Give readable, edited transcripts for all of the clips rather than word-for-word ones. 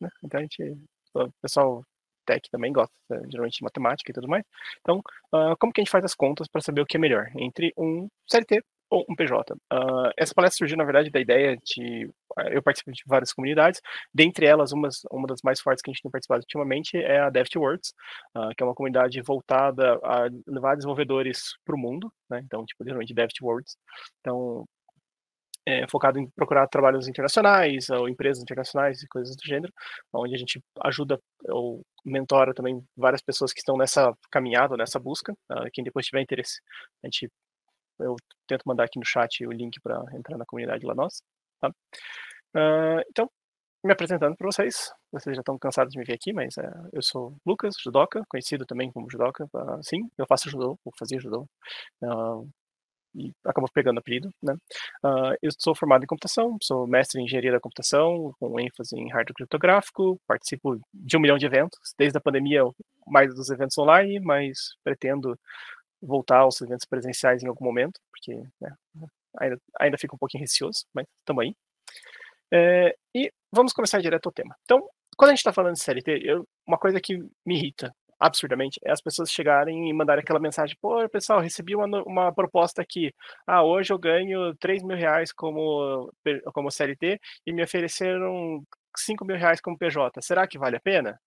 né? Então o pessoal tech também gosta, geralmente, de matemática e tudo mais. Então, como que a gente faz as contas para saber o que é melhor entre um CLT ou um PJ? Essa palestra surgiu, na verdade, da ideia de eu participo de várias comunidades, dentre elas, uma das mais fortes que a gente tem participado ultimamente é a DevTworks, que é uma comunidade voltada a levar desenvolvedores para o mundo, né? Então, tipo, literalmente DevTworks. Então, focado em procurar trabalhos internacionais ou empresas internacionais e coisas do gênero, onde a gente ajuda ou mentora também várias pessoas que estão nessa caminhada, nessa busca. Quem depois tiver interesse, eu tento mandar aqui no chat o link para entrar na comunidade lá nossa. Tá? Então, me apresentando para vocês já estão cansados de me ver aqui, mas eu sou Lucas, judoca, conhecido também como judoca. Sim, eu faço judô, ou fazia judô. E acabou pegando apelido, né? Eu sou formado em computação, sou mestre em engenharia da computação, com ênfase em hardware criptográfico, participo de 1 milhão de eventos, desde a pandemia, mais dos eventos online, mas pretendo voltar aos eventos presenciais em algum momento, porque né, ainda fico um pouquinho receoso, mas estamos aí. E vamos começar direto ao tema. Então, quando a gente está falando de CLT, uma coisa que me irrita absurdamente é as pessoas chegarem e mandarem aquela mensagem: pô, pessoal, recebi uma proposta aqui, hoje eu ganho R$ 3.000 como CLT e me ofereceram R$ 5.000 como PJ, será que vale a pena?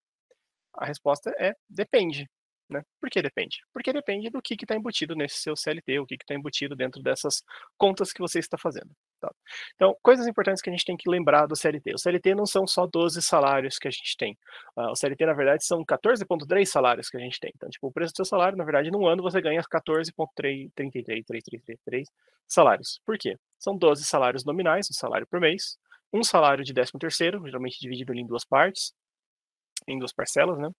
A resposta é depende. Né? Por que depende? Porque depende do que está embutido nesse seu CLT, o que está embutido dentro dessas contas que você está fazendo. Tá? Então, coisas importantes que a gente tem que lembrar do CLT. O CLT não são só 12 salários que a gente tem. O CLT, na verdade, são 14,3 salários que a gente tem. Então, tipo, o preço do seu salário, na verdade, num ano você ganha 14,33 salários. Por quê? São 12 salários nominais, um salário por mês, um salário de 13º, geralmente dividido em duas partes, em duas parcelas, né?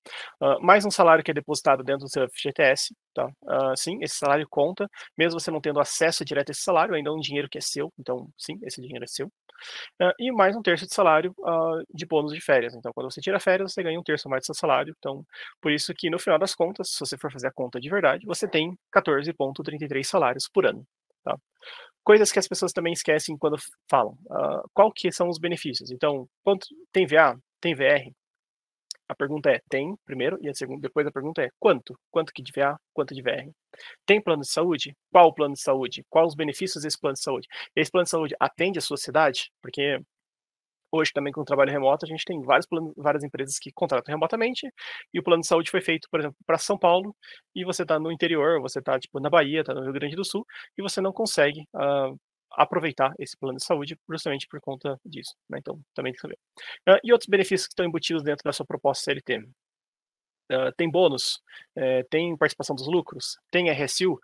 Mais um salário que é depositado dentro do seu FGTS, tá? Sim, esse salário conta, mesmo você não tendo acesso direto a esse salário, ainda é um dinheiro que é seu, então sim, esse dinheiro é seu. E mais um terço de salário de bônus de férias. Então, quando você tira férias, você ganha um terço mais do seu salário. Então, por isso que no final das contas, se você for fazer a conta de verdade, você tem 14,33 salários por ano. Tá? Coisas que as pessoas também esquecem quando falam. Qual que são os benefícios? Então, quanto tem VA? Tem VR? A pergunta é, tem, primeiro, e depois a pergunta é, quanto? Quanto que de VA, quanto de VR? Tem plano de saúde? Qual o plano de saúde? Quais os benefícios desse plano de saúde? Esse plano de saúde atende a sua cidade? Porque hoje também com o trabalho remoto, a gente tem várias empresas que contratam remotamente, e o plano de saúde foi feito, por exemplo, para São Paulo, e você está no interior, você está tipo, na Bahia, está no Rio Grande do Sul, e você não consegue aproveitar esse plano de saúde justamente por conta disso. Né? Então, também tem que saber. E outros benefícios que estão embutidos dentro da sua proposta CLT? Tem bônus, tem participação dos lucros, tem RSU,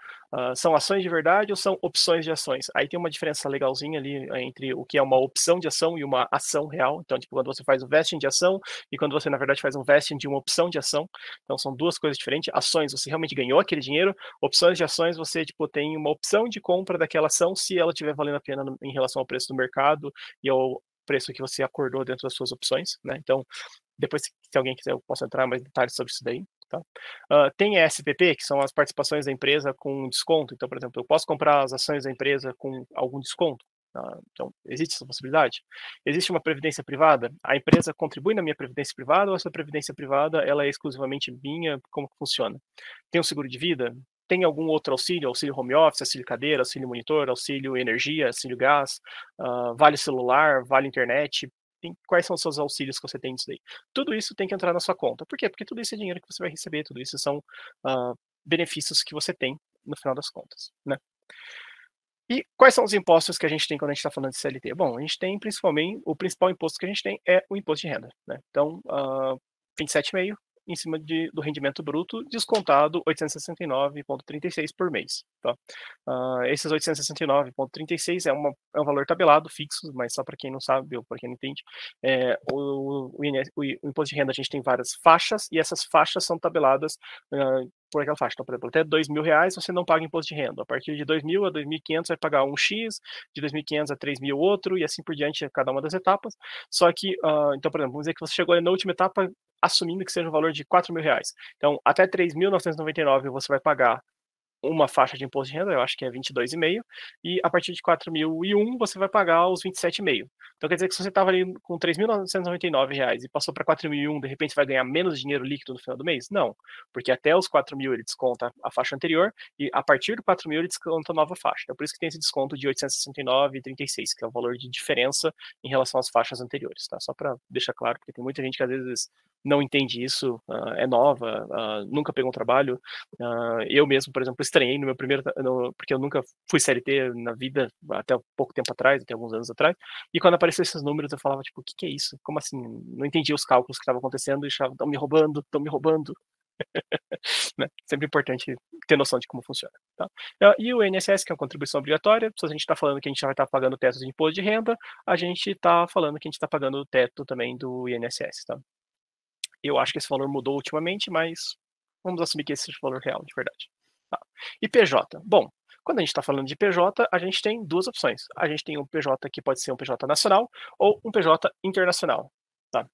são ações de verdade ou são opções de ações? Aí tem uma diferença legalzinha ali entre o que é uma opção de ação e uma ação real. Então, tipo, quando você faz o vesting de ação e quando você, na verdade, faz um vesting de uma opção de ação. Então, são duas coisas diferentes. Ações, você realmente ganhou aquele dinheiro. Opções de ações, você, tipo, tem uma opção de compra daquela ação se ela estiver valendo a pena em relação ao preço do mercado e ao preço que você acordou dentro das suas opções, né? Então, depois, se alguém quiser, eu posso entrar em mais detalhes sobre isso daí. Tá? Tem SPP, que são as participações da empresa com desconto. Então, por exemplo, eu posso comprar as ações da empresa com algum desconto. Então, existe essa possibilidade? Existe uma previdência privada? A empresa contribui na minha previdência privada ou essa previdência privada ela é exclusivamente minha? Como que funciona? Tem um seguro de vida? Tem algum outro auxílio? Auxílio home office, auxílio cadeira, auxílio monitor, auxílio energia, auxílio gás, vale celular, vale internet? Quais são os seus auxílios que você tem disso daí? Tudo isso tem que entrar na sua conta. Por quê? Porque tudo isso é dinheiro que você vai receber, tudo isso são benefícios que você tem no final das contas, né? E quais são os impostos que a gente tem quando a gente está falando de CLT? Bom, a gente tem principalmente, o principal imposto que a gente tem é o imposto de renda, né? Então, 27,5 em cima do rendimento bruto, descontado 869,36 por mês. Tá? Esses 869,36 é um valor tabelado, fixo, mas só para quem não sabe ou para quem não entende, o imposto de renda a gente tem várias faixas, e essas faixas são tabeladas por aquela faixa. Então, por exemplo, até R$ 2.000 você não paga imposto de renda. A partir de 2.000 a 2.500 vai pagar um X, de 2.500 a 3.000 outro, e assim por diante, cada uma das etapas. Só que, então, por exemplo, vamos dizer que você chegou na última etapa assumindo que seja um valor de R$ 4.000. Então, até 3.999 você vai pagar uma faixa de imposto de renda, eu acho que é 22,5, e a partir de 4.001 você vai pagar os 27,5. Então quer dizer que se você estava ali com R$ 3.999 e passou para 4.001, de repente você vai ganhar menos dinheiro líquido no final do mês? Não, porque até os 4.000 ele desconta a faixa anterior e a partir do 4.000 ele desconta a nova faixa. Então por isso que tem esse desconto de 869,36, que é o valor de diferença em relação às faixas anteriores, tá? Só para deixar claro, porque tem muita gente que às vezes não entende isso, é nova, nunca pegou um trabalho. Eu mesmo, por exemplo, estranhei no meu primeiro, porque eu nunca fui CLT na vida, até pouco tempo atrás, até alguns anos atrás, e quando apareceu esses números eu falava, tipo, o que é isso? Como assim? Não entendia os cálculos que estavam acontecendo e achava, estão me roubando, estão me roubando. Né? Sempre importante ter noção de como funciona. Tá? E o INSS, que é uma contribuição obrigatória, se a gente está falando que a gente já vai estar pagando o teto de imposto de renda, a gente está falando que a gente está pagando o teto também do INSS. Tá? Eu acho que esse valor mudou ultimamente, mas vamos assumir que esse seja o valor real, de verdade. Tá. E PJ? Bom, quando a gente está falando de PJ, a gente tem duas opções. A gente tem um PJ que pode ser um PJ nacional ou um PJ internacional. Tá?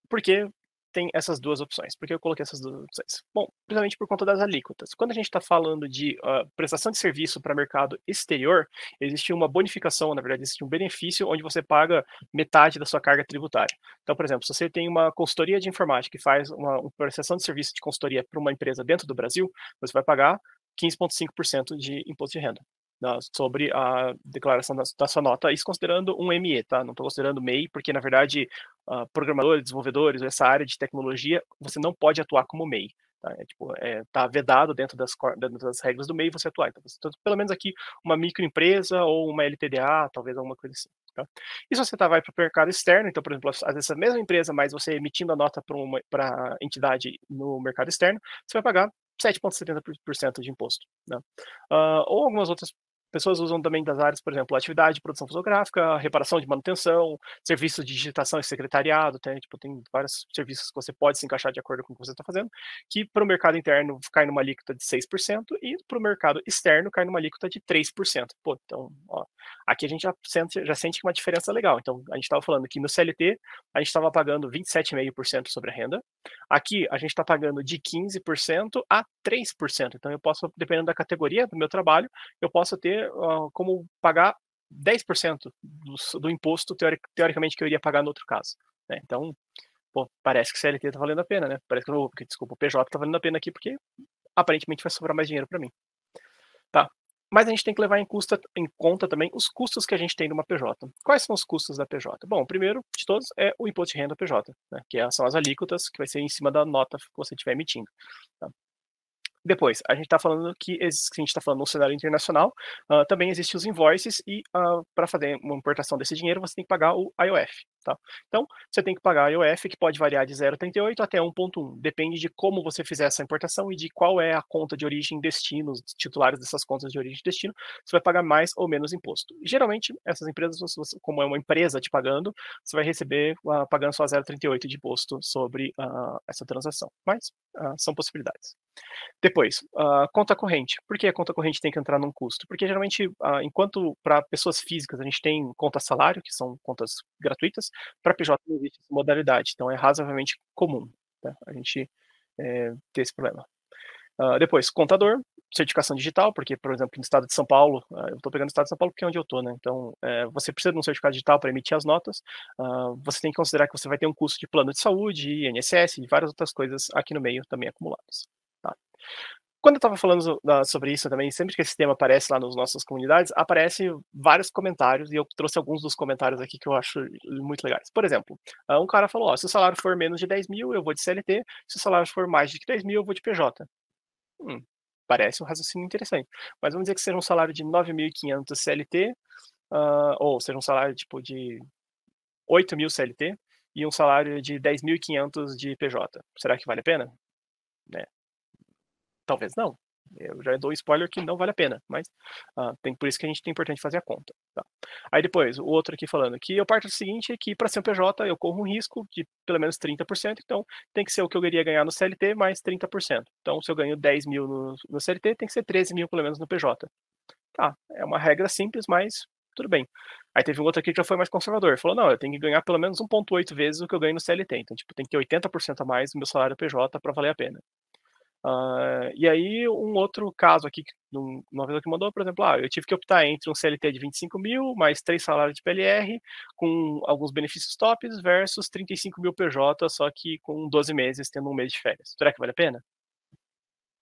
Por que tem essas duas opções? Por que eu coloquei essas duas opções? Bom, principalmente por conta das alíquotas. Quando a gente está falando de prestação de serviço para mercado exterior, existe uma bonificação, na verdade, existe um benefício onde você paga metade da sua carga tributária. Então, por exemplo, se você tem uma consultoria de informática que faz uma prestação de serviço de consultoria para uma empresa dentro do Brasil, você vai pagar 15,5% de imposto de renda sobre a declaração da sua nota, isso considerando um ME, tá? Não estou considerando MEI, porque, na verdade, programadores, desenvolvedores, essa área de tecnologia, você não pode atuar como MEI. Tá? Tá vedado dentro das regras do MEI você atuar. Então, pelo menos aqui, uma microempresa ou uma LTDA, talvez alguma coisa assim. Tá? E se você vai para o mercado externo, então, por exemplo, às vezes a mesma empresa, mas você emitindo a nota para entidade no mercado externo, você vai pagar 7,70% de imposto. Né? Ou algumas outras pessoas usam também das áreas, por exemplo, atividade de produção fotográfica, reparação de manutenção, serviço de digitação e secretariado, tem vários serviços que você pode se encaixar de acordo com o que você está fazendo, que para o mercado interno cai numa alíquota de 6% e para o mercado externo cai numa alíquota de 3%. Pô, então, aqui a gente já sente uma diferença legal. Então, a gente estava falando que no CLT a gente estava pagando 27,5% sobre a renda, aqui a gente está pagando de 15% a 3%. Então, eu posso, dependendo da categoria do meu trabalho, eu posso ter como pagar 10% do imposto, teoricamente, que eu iria pagar no outro caso. Né? Então, pô, parece que CLT está valendo a pena, né? Parece que, desculpa, o PJ está valendo a pena aqui, porque aparentemente vai sobrar mais dinheiro para mim. Tá. Mas a gente tem que levar em conta também os custos que a gente tem numa PJ. Quais são os custos da PJ? Bom, o primeiro de todos é o imposto de renda PJ, né? Que são as alíquotas, que vai ser em cima da nota que você estiver emitindo. Tá? Depois, a gente está falando que a gente está falando no cenário internacional, também existem os invoices e para fazer uma importação desse dinheiro você tem que pagar o IOF. Tá? Então, você tem que pagar o IOF, que pode variar de 0,38 até 1,1. Depende de como você fizer essa importação e de qual é a conta de origem e destino, os titulares dessas contas de origem e destino, você vai pagar mais ou menos imposto. E, geralmente, essas empresas, como é uma empresa te pagando, você vai receber pagando só 0,38 de imposto sobre essa transação. Mas são possibilidades. Depois, conta corrente. Por que a conta corrente tem que entrar num custo? Porque geralmente, enquanto para pessoas físicas a gente tem conta salário, que são contas gratuitas, para PJ não existe essa modalidade, então é razoavelmente comum, tá? A gente ter esse problema. Depois, contador, certificação digital, porque, por exemplo, no estado de São Paulo, eu estou pegando o estado de São Paulo porque é onde eu estou, né? Então, você precisa de um certificado digital para emitir as notas, você tem que considerar que você vai ter um custo de plano de saúde, INSS e várias outras coisas aqui no meio também acumuladas. Tá? Quando eu estava falando sobre isso também, sempre que esse tema aparece lá nas nossas comunidades, aparecem vários comentários, e eu trouxe alguns dos comentários aqui que eu acho muito legais. Por exemplo, um cara falou, se o salário for menos de 10 mil, eu vou de CLT, se o salário for mais de 10 mil, eu vou de PJ. Parece um raciocínio interessante, mas vamos dizer que seja um salário de 9.500 CLT, ou seja um salário tipo de 8 mil CLT, e um salário de 10.500 de PJ. Será que vale a pena? Né? Talvez não. Eu já dou um spoiler que não vale a pena, mas por isso que é importante fazer a conta. Tá? Aí depois, o outro aqui falando que eu parto do seguinte, que para ser um PJ eu corro um risco de pelo menos 30%, então tem que ser o que eu iria ganhar no CLT mais 30%. Então se eu ganho 10 mil no CLT, tem que ser 13 mil pelo menos no PJ. Tá, é uma regra simples, mas tudo bem. Aí teve um outro aqui que já foi mais conservador, falou, não, eu tenho que ganhar pelo menos 1,8 vezes o que eu ganho no CLT, então tipo, tem que ter 80% a mais no meu salário PJ para valer a pena. E aí um outro caso aqui, uma vez que mandou, por exemplo, eu tive que optar entre um CLT de 25 mil, mais 3 salários de PLR, com alguns benefícios tops, versus 35 mil PJ, só que com 12 meses, tendo um mês de férias. Será que vale a pena?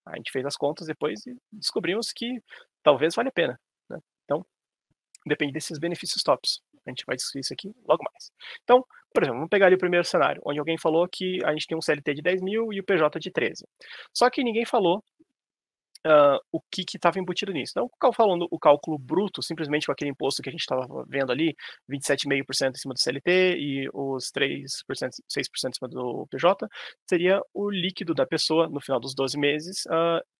A gente fez as contas depois e descobrimos que talvez valha a pena, né? Então, depende desses benefícios tops. A gente vai discutir isso aqui logo mais. Então, por exemplo, vamos pegar ali o primeiro cenário, onde alguém falou que a gente tem um CLT de 10 mil e o PJ de 13. Só que ninguém falou o que estava embutido nisso. Não falando o cálculo bruto, simplesmente com aquele imposto que a gente estava vendo ali, 27,5% em cima do CLT e os 3%, 6% em cima do PJ, seria o líquido da pessoa no final dos 12 meses,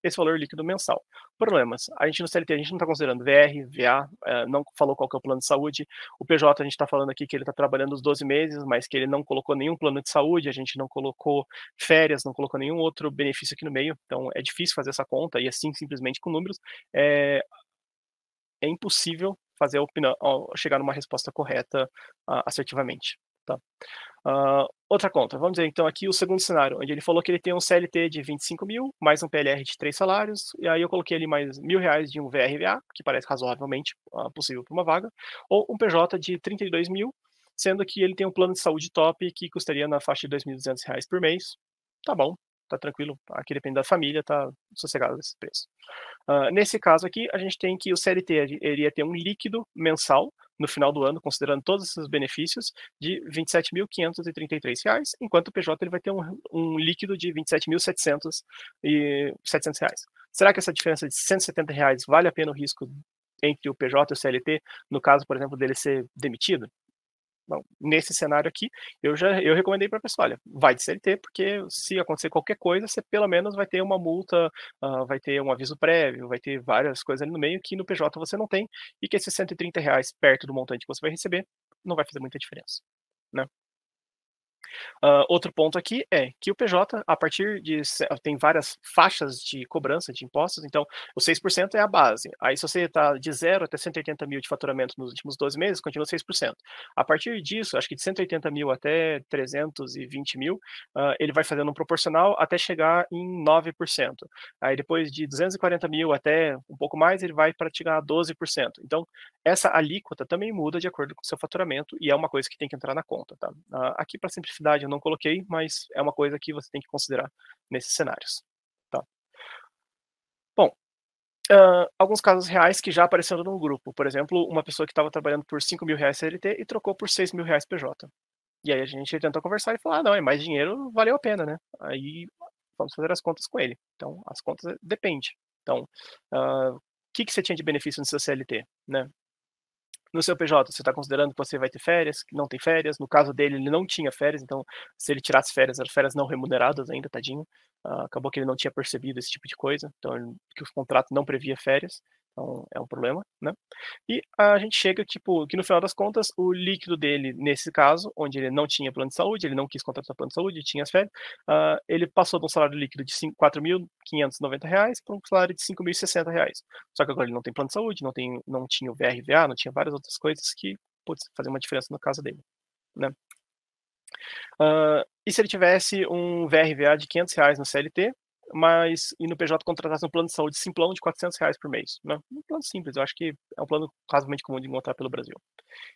esse valor líquido mensal. Problemas, a gente no CLT, a gente não está considerando VR, VA, não falou qual que é o plano de saúde, o PJ a gente está falando aqui que ele está trabalhando os 12 meses, mas que ele não colocou nenhum plano de saúde, a gente não colocou férias, não colocou nenhum outro benefício aqui no meio, então é difícil fazer essa conta, e assim, simplesmente com números, é impossível fazer chegar numa resposta correta assertivamente. Tá? Outra conta, vamos dizer então aqui o segundo cenário, onde ele falou que ele tem um CLT de 25 mil, mais um PLR de 3 salários, e aí eu coloquei ali mais R$ 1.000 de um VRVA, que parece razoavelmente possível para uma vaga, ou um PJ de 32 mil, sendo que ele tem um plano de saúde top que custaria na faixa de R$ 2.200 por mês. Tá bom, tá tranquilo, aqui depende da família, tá sossegado esse preço. Nesse caso aqui, a gente tem que o CLT iria ter um líquido mensal no final do ano, considerando todos esses benefícios, de R$ 27.533, enquanto o PJ ele vai ter um líquido de R$ 27.700. Será que essa diferença de R$ 170 vale a pena o risco entre o PJ e o CLT, no caso, por exemplo, dele ser demitido? Bom, nesse cenário aqui, eu recomendei para a pessoa, olha, vai de CLT, porque se acontecer qualquer coisa, você pelo menos vai ter uma multa, vai ter um aviso prévio, vai ter várias coisas ali no meio que no PJ você não tem, e que esses R$ 130 perto do montante que você vai receber, não vai fazer muita diferença, né? Outro ponto aqui é que o PJ, a partir de. Tem várias faixas de cobrança de impostos, então o 6% é a base. Aí, se você está de 0 até 180 mil de faturamento nos últimos 12 meses, continua 6%. A partir disso, acho que de 180 mil até 320 mil, ele vai fazendo um proporcional até chegar em 9%. Aí, depois de 240 mil até um pouco mais, ele vai praticar 12%. Então, essa alíquota também muda de acordo com o seu faturamento e é uma coisa que tem que entrar na conta, tá? Aqui, para simplicidade, eu não coloquei, mas é uma coisa que você tem que considerar nesses cenários, tá? Bom, alguns casos reais que já apareceram no grupo. Por exemplo, uma pessoa que estava trabalhando por R$ 5.000 CLT e trocou por R$ 6.000 PJ. E aí a gente tentou conversar e falar, não, é mais dinheiro, valeu a pena, né? Aí vamos fazer as contas com ele. Então, as contas depende. Então, o que você tinha de benefício no seu CLT, né? No seu PJ, você está considerando que você vai ter férias, que não tem férias. No caso dele, ele não tinha férias, então se ele tirasse férias, eram férias não remuneradas ainda, tadinho. Acabou que ele não tinha percebido esse tipo de coisa, então que o contrato não previa férias, então é um problema, né? E a gente chega, tipo, que no final das contas, o líquido dele, nesse caso, onde ele não tinha plano de saúde, ele não quis contratar plano de saúde, tinha as férias, ele passou de um salário líquido de R$ 4.590 para um salário de R$ 5.060. Só que agora ele não tem plano de saúde, não tinha o VRVA, não tinha várias outras coisas que, putz, faziam uma diferença no caso dele, né? E se ele tivesse um VRVA de R$ 500 no CLT, mas e no PJ contratasse um plano de saúde simplão de R$ 400 por mês, né? Um plano simples, eu acho que é um plano razoavelmente comum de encontrar pelo Brasil.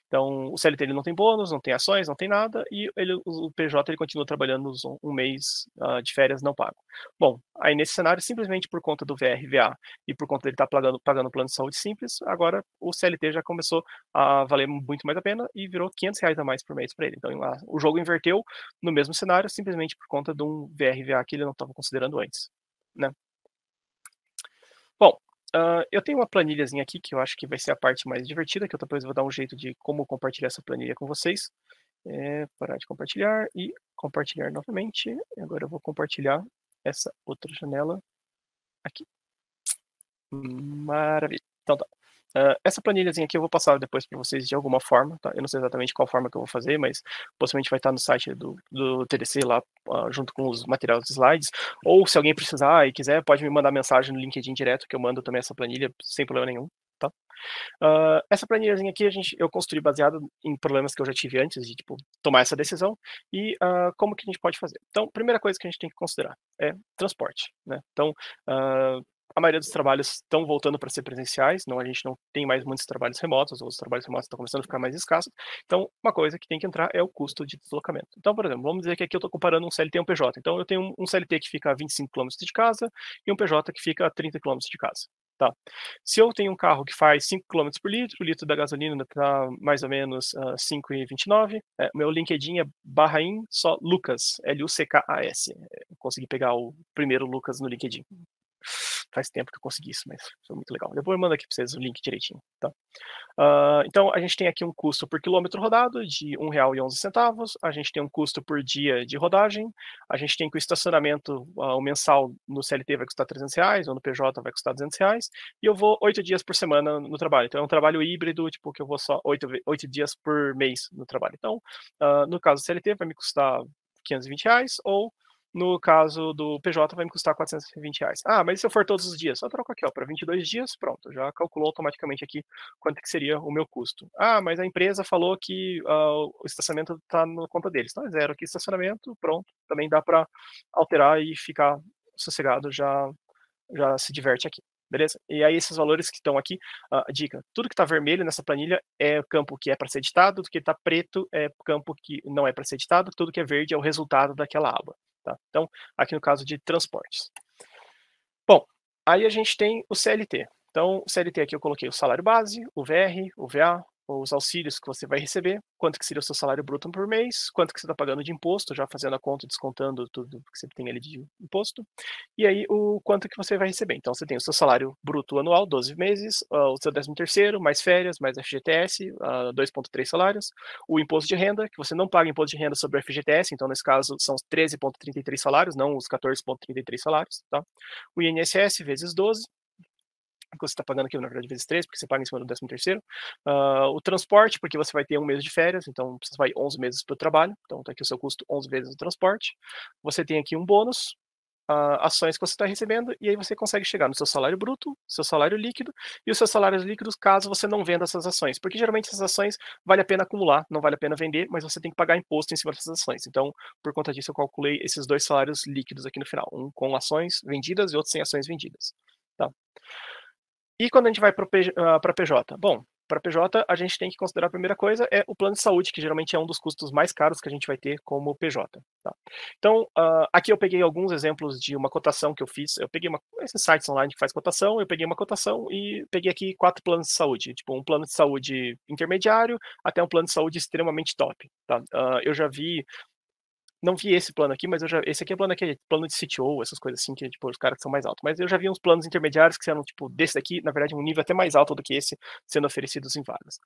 Então, o CLT ele não tem bônus, não tem ações, não tem nada, e o PJ ele continua trabalhando um mês de férias não pago. Bom, aí nesse cenário, simplesmente por conta do VRVA e por conta dele estar pagando plano de saúde simples, agora o CLT já começou a valer muito mais a pena e virou R$ 500 a mais por mês para ele. Então, o jogo inverteu no mesmo cenário, simplesmente por conta de um VRVA que ele não estava considerando antes, né? Bom, eu tenho uma planilhazinha aqui que eu acho que vai ser a parte mais divertida, que eu depois vou dar um jeito de como compartilhar essa planilha com vocês. Parar de compartilhar e compartilhar novamente. E agora eu vou compartilhar essa outra janela aqui. Maravilha. Então tá. Essa planilhazinha aqui eu vou passar depois para vocês de alguma forma, tá? Eu não sei exatamente qual forma que eu vou fazer, mas possivelmente vai estar no site do TDC lá, junto com os materiais dos slides. Ou se alguém precisar e quiser, pode me mandar mensagem no LinkedIn direto, que eu mando também essa planilha sem problema nenhum, tá? Essa planilhazinha aqui eu construí baseado em problemas que eu já tive antes de, tipo, tomar essa decisão e, como que a gente pode fazer. Então, primeira coisa que a gente tem que considerar é transporte, né. Então, hã, a maioria dos trabalhos estão voltando para ser presenciais, não a gente não tem mais muitos trabalhos remotos, ou os trabalhos remotos estão começando a ficar mais escassos, então uma coisa que tem que entrar é o custo de deslocamento. Então, por exemplo, vamos dizer que aqui eu estou comparando um CLT e um PJ, então eu tenho um CLT que fica a 25 quilômetros de casa e um PJ que fica a 30 quilômetros de casa, tá. Se eu tenho um carro que faz 5 quilômetros por litro, o litro da gasolina está mais ou menos 5,29. Meu LinkedIn é /in só Lucas, Luckas. Consegui pegar o primeiro Lucas no LinkedIn. Faz tempo que eu consegui isso, mas foi muito legal. Depois eu mando aqui para vocês o link direitinho, tá? Então a gente tem aqui um custo por quilômetro rodado de R$ 1,11, a gente tem um custo por dia de rodagem, a gente tem que o estacionamento, o mensal no CLT vai custar R$ 300 ou no PJ vai custar R$ 200, e eu vou 8 dias por semana no trabalho. Então é um trabalho híbrido, tipo, que eu vou só 8 dias por mês no trabalho. Então, no caso do CLT vai me custar R$ 520, ou no caso do PJ vai me custar R$ 420. Ah, mas e se eu for todos os dias? Só troco aqui, ó, para 22 dias, pronto, já calculou automaticamente aqui quanto que seria o meu custo. Ah, mas a empresa falou que o estacionamento está na conta deles. Então é zero aqui estacionamento, pronto. Também dá para alterar e ficar sossegado, já se diverte aqui. Beleza? E aí esses valores que estão aqui, dica, tudo que está vermelho nessa planilha é campo que é para ser editado, tudo que está preto é campo que não é para ser editado, tudo que é verde é o resultado daquela aba. Tá? Então, aqui no caso de transportes. Bom, aí a gente tem o CLT. Então, o CLT aqui eu coloquei o salário base, o VR, o VA, os auxílios que você vai receber, quanto que seria o seu salário bruto por mês, quanto que você está pagando de imposto, já fazendo a conta, descontando tudo que você tem ali de imposto, e aí o quanto que você vai receber. Então, você tem o seu salário bruto anual, 12 meses, o seu 13º, mais férias, mais FGTS, 2,3 salários, o imposto de renda, que você não paga imposto de renda sobre o FGTS, então nesse caso são os 13,33 salários, não os 14,33 salários, tá? O INSS vezes 12, que você está pagando aqui, na verdade, vezes 3, porque você paga em cima do 13º. O transporte, porque você vai ter um mês de férias, então você vai 11 meses para o trabalho, então está aqui o seu custo 11 vezes o transporte. Você tem aqui um bônus, ações que você está recebendo, e aí você consegue chegar no seu salário bruto, seu salário líquido, e os seus salários líquidos caso você não venda essas ações, porque geralmente essas ações vale a pena acumular, não vale a pena vender, mas você tem que pagar imposto em cima dessas ações. Então, por conta disso, eu calculei esses dois salários líquidos aqui no final, um com ações vendidas e outro sem ações vendidas. Tá? E quando a gente vai para PJ? Bom, para PJ a gente tem que considerar a primeira coisa é o plano de saúde, que geralmente é um dos custos mais caros que a gente vai ter como PJ. Tá? Então, aqui eu peguei alguns exemplos de uma cotação que eu fiz. Eu peguei esses sites online que faz cotação, eu peguei uma cotação e peguei aqui 4 planos de saúde, tipo um plano de saúde intermediário até um plano de saúde extremamente top. Tá? Eu já vi, não vi esse plano aqui, mas esse aqui é plano de CTO, essas coisas assim, que tipo, os caras que são mais altos. Mas eu já vi uns planos intermediários que eram, tipo, desse daqui, na verdade, um nível até mais alto do que esse, sendo oferecidos em vagas.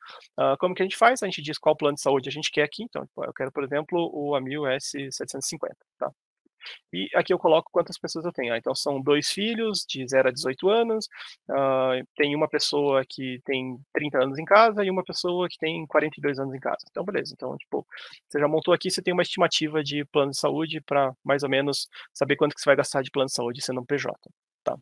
Como que a gente faz? A gente diz qual plano de saúde a gente quer aqui. Então, tipo, eu quero, por exemplo, o Amil S750, tá? E aqui eu coloco quantas pessoas eu tenho. Então são 2 filhos de 0 a 18 anos, tem uma pessoa que tem 30 anos em casa e uma pessoa que tem 42 anos em casa. Então beleza, então tipo, você já montou aqui, você tem uma estimativa de plano de saúde para mais ou menos saber quanto que você vai gastar de plano de saúde sendo um PJ, tá.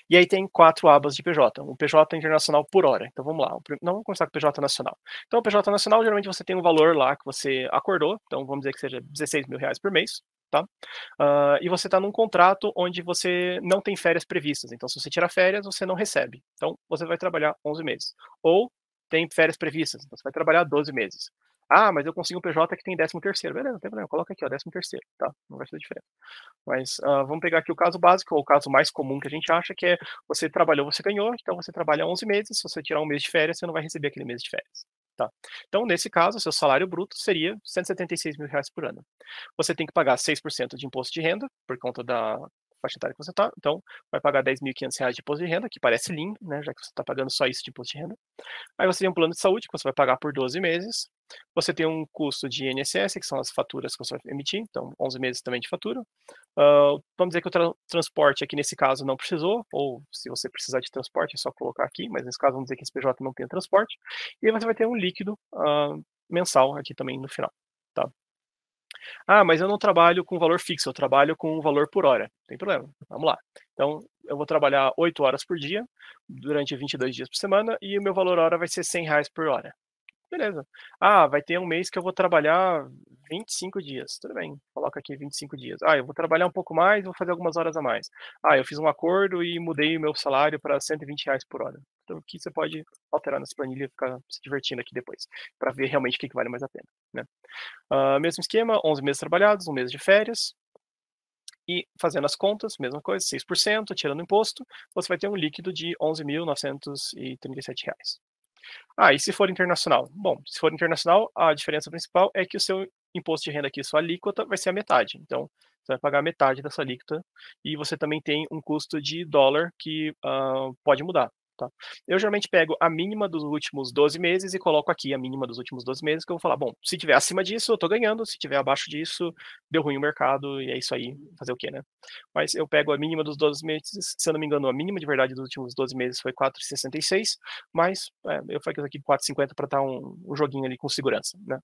E aí tem 4 abas de PJ, um PJ internacional por hora. Então vamos lá, não, vamos começar com o PJ nacional. Então o PJ nacional, geralmente você tem um valor lá que você acordou, então vamos dizer que seja R$ 16.000 por mês, tá? E você está num contrato onde você não tem férias previstas, então se você tirar férias, você não recebe. Então você vai trabalhar 11 meses. Ou tem férias previstas, então você vai trabalhar 12 meses. Ah, mas eu consigo um PJ que tem 13º. Beleza, não tem problema, coloca aqui, ó, 13º, tá? Não vai fazer diferença. Mas vamos pegar aqui o caso básico, ou o caso mais comum que a gente acha, que é você trabalhou, você ganhou, então você trabalha 11 meses, se você tirar um mês de férias, você não vai receber aquele mês de férias. Tá? Então, nesse caso, seu salário bruto seria R$ 176.000 por ano. Você tem que pagar 6% de imposto de renda, por conta da faixa etária que você está, então vai pagar R$ 10.500 de imposto de renda, que parece lindo, né, já que você está pagando só isso de imposto de renda. Aí você tem um plano de saúde que você vai pagar por 12 meses. Você tem um custo de INSS, que são as faturas que você vai emitir, então 11 meses também de fatura. Vamos dizer que o transporte aqui nesse caso não precisou, ou se você precisar de transporte é só colocar aqui, mas nesse caso vamos dizer que esse PJ não tem transporte. E aí você vai ter um líquido mensal aqui também no final. Tá? Ah, mas eu não trabalho com valor fixo, eu trabalho com valor por hora. Tem problema, vamos lá. Então, eu vou trabalhar 8 horas por dia, durante 22 dias por semana, e o meu valor hora vai ser R$ 100 por hora. Beleza. Ah, vai ter um mês que eu vou trabalhar 25 dias. Tudo bem, coloca aqui 25 dias. Ah, eu vou trabalhar um pouco mais, vou fazer algumas horas a mais. Ah, eu fiz um acordo e mudei o meu salário para R$ 120 por hora. Então, aqui você pode alterar nessa planilha e ficar se divertindo aqui depois, para ver realmente o que vale mais a pena, né? Mesmo esquema, 11 meses trabalhados, um mês de férias, e fazendo as contas, mesma coisa, 6%, tirando imposto, você vai ter um líquido de R$ 11.937. Ah, e se for internacional? Bom, se for internacional, a diferença principal é que o seu imposto de renda aqui, sua alíquota, vai ser a metade. Então, você vai pagar metade dessa alíquota e você também tem um custo de dólar que pode mudar. Tá? Eu geralmente pego a mínima dos últimos 12 meses e coloco aqui a mínima dos últimos 12 meses, que eu vou falar, bom, se tiver acima disso, eu estou ganhando, se tiver abaixo disso, deu ruim o mercado, e é isso aí, fazer o quê, né? Mas eu pego a mínima dos 12 meses, se eu não me engano, a mínima de verdade dos últimos 12 meses foi 4,66, mas eu faço aqui 4,50 para estar um joguinho ali com segurança, né?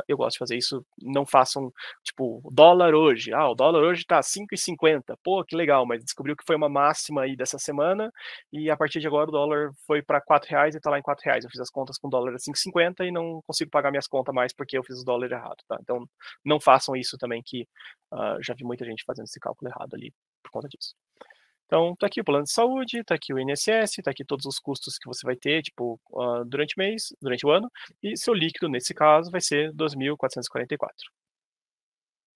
Eu gosto de fazer isso, não façam, tipo, dólar hoje, o dólar hoje tá 5,50, pô, que legal, mas descobriu que foi uma máxima aí dessa semana, e a partir de agora o dólar foi para R$ 4 e tá lá em R$ 4. Eu fiz as contas com dólar a 5,50 e não consigo pagar minhas contas mais porque eu fiz o dólar errado, tá? Então, não façam isso também, que já vi muita gente fazendo esse cálculo errado ali por conta disso. Então, tá aqui o plano de saúde, tá aqui o INSS, tá aqui todos os custos que você vai ter, tipo, durante o mês, durante o ano, e seu líquido, nesse caso, vai ser 2.444.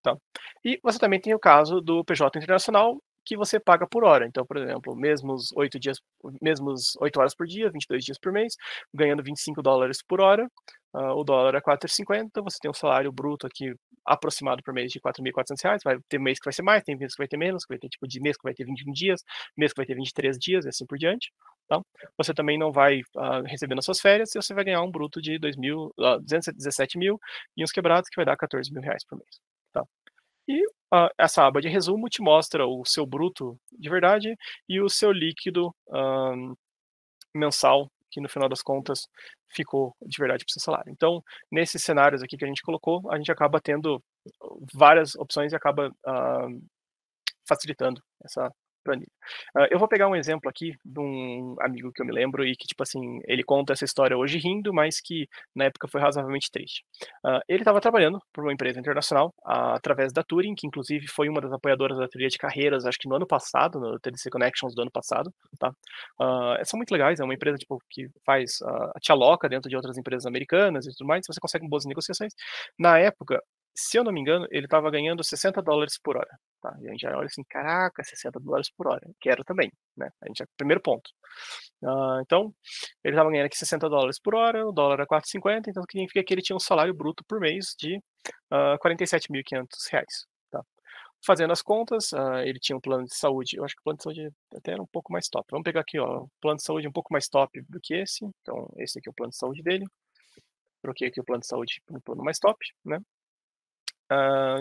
Tá? E você também tem o caso do PJ internacional, que você paga por hora. Então, por exemplo, mesmos 8 horas por dia, 22 dias por mês, ganhando US$ 25 por hora, o dólar é 4,50, você tem um salário bruto aqui aproximado por mês de R$ 4.400, vai ter mês que vai ser mais, tem mês que vai ter menos, que vai ter tipo de mês que vai ter 21 dias, mês que vai ter 23 dias e assim por diante. Tá? Você também não vai receber nas suas férias e você vai ganhar um bruto de 217 mil e uns quebrados que vai dar R$ 14.000 por mês. Tá? E essa aba de resumo te mostra o seu bruto de verdade e o seu líquido mensal, que no final das contas ficou de verdade para o seu salário. Então, nesses cenários aqui que a gente colocou, a gente acaba tendo várias opções e acaba facilitando essa planilha. Eu vou pegar um exemplo aqui de um amigo que eu me lembro e que, tipo assim, ele conta essa história hoje rindo, mas que na época foi razoavelmente triste. Ele estava trabalhando por uma empresa internacional através da Turing, que inclusive foi uma das apoiadoras da teoria de carreiras, acho que no ano passado, no TDC Connections do ano passado, tá? São muito legais, é uma empresa tipo, que te aloca dentro de outras empresas americanas e tudo mais, você consegue boas negociações. Na época, se eu não me engano, ele estava ganhando US$ 60 por hora. Tá? E a gente já olha assim, caraca, US$ 60 por hora, quero também, né? A gente primeiro ponto. Então, ele estava ganhando aqui US$ 60 por hora, o dólar era 4,50, então significa que ele tinha um salário bruto por mês de R$ 47.500. Tá? Fazendo as contas, ele tinha um plano de saúde, eu acho que o plano de saúde até era um pouco mais top. Vamos pegar aqui, ó, o plano de saúde um pouco mais top do que esse, então esse aqui é o plano de saúde dele. Troquei aqui o plano de saúde para um plano mais top, né?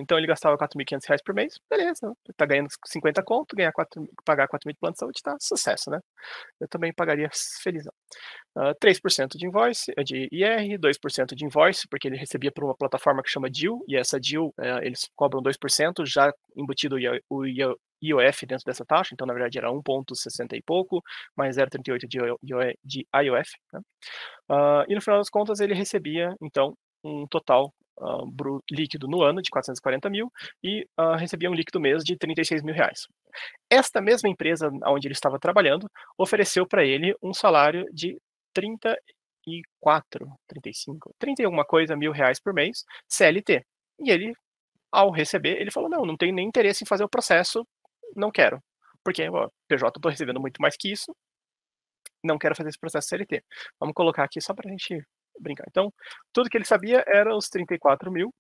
Então ele gastava R$ 4.500 por mês, beleza, tá ganhando 50 conto, pagar 4 mil de plano de saúde, tá sucesso, né? Eu também pagaria felizão. 3% de invoice, de IR, 2% de invoice, porque ele recebia por uma plataforma que chama DIL, e essa DIL, eles cobram 2%, já embutido o IOF dentro dessa taxa, então na verdade era 1,60 e pouco, mais 0,38 de IOF, né? E no final das contas ele recebia, então, um total líquido no ano de 440 mil e recebia um líquido mês de R$ 36.000. Esta mesma empresa onde ele estava trabalhando ofereceu para ele um salário de 34, 35, 30 e alguma coisa mil reais por mês, CLT. E ele, ao receber, ele falou, não tenho nem interesse em fazer o processo, não quero. Porque, PJ, eu estou recebendo muito mais que isso, não quero fazer esse processo CLT. Vamos colocar aqui só para a gente brincar. Então, tudo que ele sabia era os 34 mil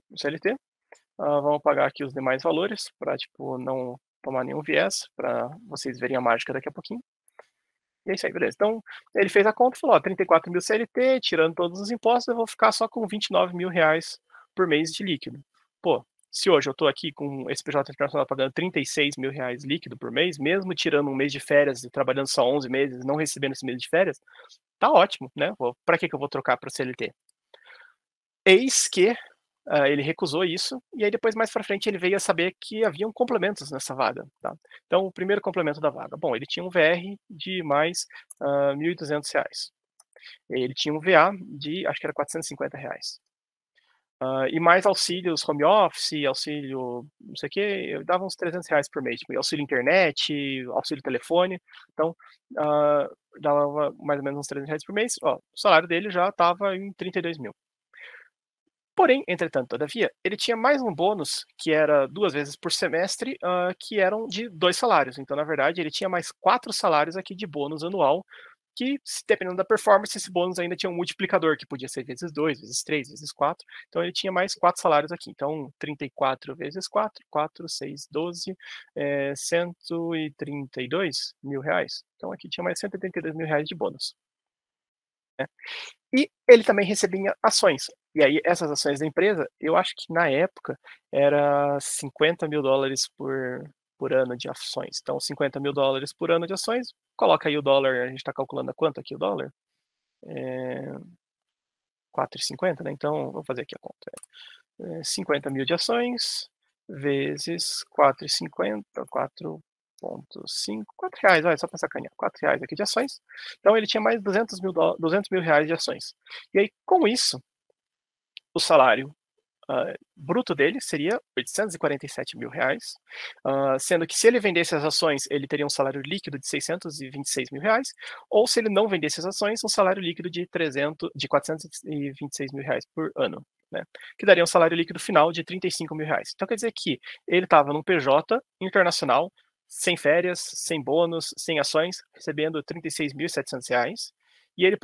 no CLT. Vamos pagar aqui os demais valores para tipo, não tomar nenhum viés, para vocês verem a mágica daqui a pouquinho. E é isso aí, beleza. Então, ele fez a conta e falou, 34 mil CLT, tirando todos os impostos, eu vou ficar só com 29 mil reais por mês de líquido. Pô, se hoje eu estou aqui com esse PJ internacional pagando 36 mil reais líquido por mês, mesmo tirando um mês de férias e trabalhando só 11 meses, não recebendo esse mês de férias, tá ótimo, né? Para que eu vou trocar para o CLT? Eis que ele recusou isso, e aí depois mais para frente ele veio a saber que haviam complementos nessa vaga, tá. Então o primeiro complemento da vaga, bom, ele tinha um VR de mais, R$ 1.200. Ele tinha um VA de acho que era R$ 450. E mais auxílios home office, auxílio não sei o quê, dava uns R$ 300 por mês, tipo, auxílio internet, auxílio telefone, então, dava mais ou menos uns R$ 300 por mês, ó, o salário dele já estava em 32.000. Porém, entretanto, todavia, ele tinha mais um bônus que era 2 vezes por semestre, que eram de 2 salários, então na verdade ele tinha mais 4 salários aqui de bônus anual, que dependendo da performance, esse bônus ainda tinha um multiplicador que podia ser vezes 2, vezes 3, vezes 4. Então ele tinha mais 4 salários aqui. Então 34 vezes 4, 4, 6, 12, R$ 132.000. Então aqui tinha mais R$ 132.000 de bônus, né. E ele também recebia ações. E aí essas ações da empresa, eu acho que na época era US$ 50.000 por ano de ações. Então US$ 50.000 por ano de ações, coloca aí o dólar, a gente está calculando a quanto aqui o dólar? Eh, 4,50, né, então vou fazer aqui a conta, 50.000 de ações, vezes 4,50, 4,5, R$ 4, olha, só para sacanear, R$ 4 aqui de ações, então ele tinha mais R$ 200.000 de ações. E aí, com isso, o salário bruto dele seria R$ 847.000, sendo que se ele vendesse as ações, ele teria um salário líquido de R$ 626.000, ou se ele não vendesse as ações, um salário líquido de R$ 426.000 por ano, né, que daria um salário líquido final de R$ 35.000. Então quer dizer que ele estava num PJ internacional, sem férias, sem bônus, sem ações, recebendo R$ 36.700, e ele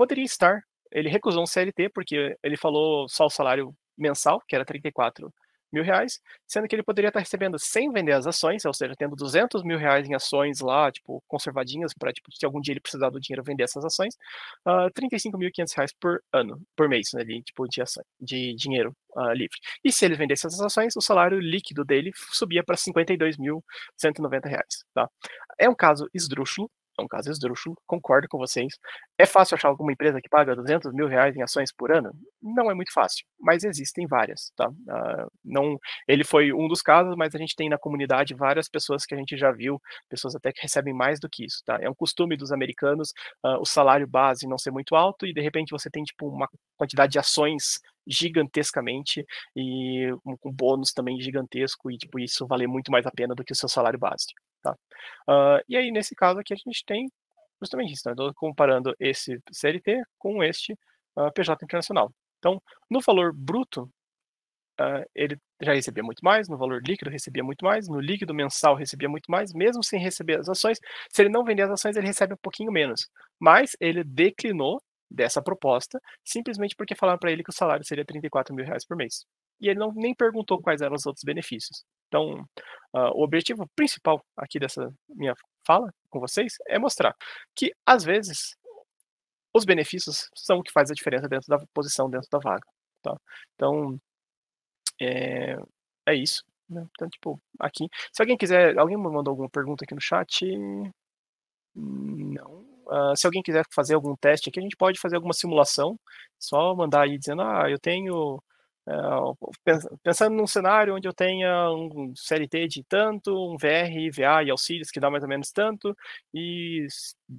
recusou um CLT, porque ele falou só o salário mensal, que era R$ 34.000, sendo que ele poderia estar recebendo sem vender as ações, ou seja, tendo R$ 200.000 em ações lá, tipo, conservadinhas, para, tipo, se algum dia ele precisar do dinheiro, vender essas ações, R$ 35.500 por ano, por mês, né, ali, tipo, de dinheiro livre. E se ele vendesse essas ações, o salário líquido dele subia para R$ 52.190, tá? É um caso esdrúxulo, concordo com vocês. É fácil achar alguma empresa que paga R$ 200.000 em ações por ano? Não é muito fácil, mas existem várias, tá? Não, ele foi um dos casos, mas a gente tem na comunidade várias pessoas que a gente já viu, pessoas até que recebem mais do que isso, tá? É um costume dos americanos, o salário base não ser muito alto e de repente você tem tipo uma quantidade de ações gigantescamente e com bônus também gigantesco e tipo isso valer muito mais a pena do que o seu salário base, tá? E aí nesse caso aqui a gente tem justamente isso, né, eu tô comparando esse CLT com este, PJ internacional. Então, no valor bruto, ele já recebia muito mais, no valor líquido recebia muito mais, no líquido mensal recebia muito mais, mesmo sem receber as ações. Se ele não vender as ações, ele recebe um pouquinho menos, mas ele declinou dessa proposta, simplesmente porque falaram para ele que o salário seria R$ 34.000 por mês. E ele não nem perguntou quais eram os outros benefícios. Então, o objetivo principal aqui dessa minha fala com vocês é mostrar que, às vezes, os benefícios são o que faz a diferença dentro da posição, dentro da vaga, tá. Então, é é isso, né. Então, tipo, aqui se alguém quiser, alguém me mandou alguma pergunta aqui no chat? Não. Se alguém quiser fazer algum teste aqui, a gente pode fazer alguma simulação, só mandar aí dizendo: "Ah, eu tenho, pensando num cenário onde eu tenha um CLT de tanto, um VR, VA e auxílios que dá mais ou menos tanto, e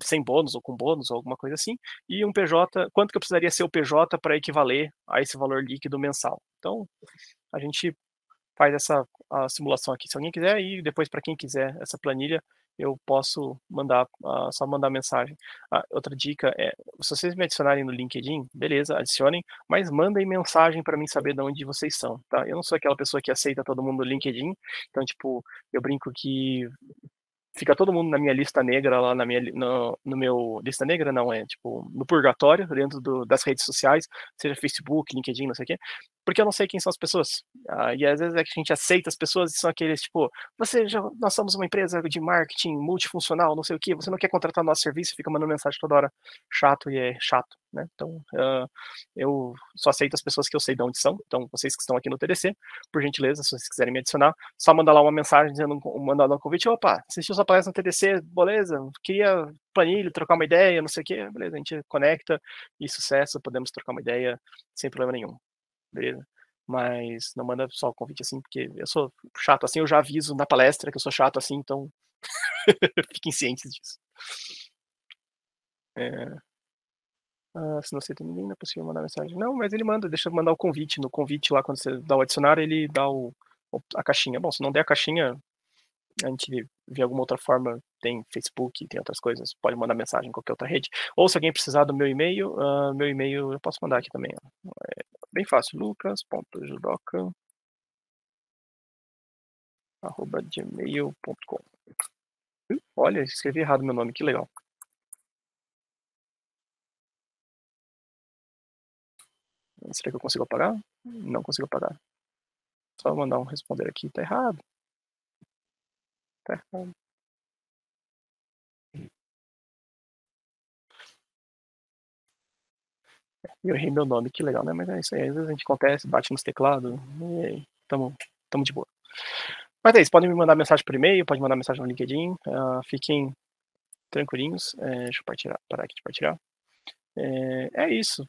sem bônus ou com bônus ou alguma coisa assim, e um PJ, quanto que eu precisaria ser o PJ para equivaler a esse valor líquido mensal?". Então, a gente faz essa a simulação aqui, se alguém quiser, e depois para quem quiser essa planilha, eu posso mandar, só mandar mensagem. Outra dica é, se vocês me adicionarem no LinkedIn, beleza, adicionem, mas mandem mensagem para mim saber de onde vocês são, tá? Eu não sou aquela pessoa que aceita todo mundo no LinkedIn, então, tipo, eu brinco que fica todo mundo na minha lista negra lá na minha no meu lista negra não, é tipo, no purgatório, dentro das redes sociais, seja Facebook, LinkedIn, não sei o quê, porque eu não sei quem são as pessoas. E às vezes é que a gente aceita as pessoas e são aqueles tipo: nós somos uma empresa de marketing multifuncional, não sei o quê, você não quer contratar nosso serviço", fica mandando mensagem toda hora, chato, e é chato, né. Então, eu só aceito as pessoas que eu sei de onde são, então vocês que estão aqui no TDC, por gentileza, se vocês quiserem me adicionar, só mandar lá uma mensagem dizendo, mandando um convite: "Opa, assisti sua palestra no TDC, beleza, queria planilha, trocar uma ideia, não sei o quê", beleza, a gente conecta e sucesso, podemos trocar uma ideia sem problema nenhum, beleza. mas não manda só o convite assim, porque eu sou chato assim, eu já aviso na palestra que eu sou chato assim, então fiquem cientes disso. Se não aceita ninguém, não é possível mandar mensagem. Não, mas ele manda, deixa eu mandar o convite. No convite lá, quando você dá o adicionar, ele dá a caixinha. Bom, se não der a caixinha, a gente vê alguma outra forma. Tem Facebook, tem outras coisas. Pode mandar mensagem em qualquer outra rede. Ou se alguém precisar do meu e-mail eu posso mandar aqui também. É bem fácil, lucas.judoca@gmail.com. Olha, escrevi errado meu nome, que legal. Será que eu consigo apagar? Não consigo apagar. Só mandar um responder aqui, tá errado. Tá errado. Eu errei meu nome, que legal, né? Mas é isso aí, às vezes a gente acontece, bate nos teclados, e aí, tamo de boa. Mas é isso, podem me mandar mensagem por e-mail, pode mandar mensagem no LinkedIn, fiquem tranquilinhos. Deixa eu parar aqui de partilhar. É isso.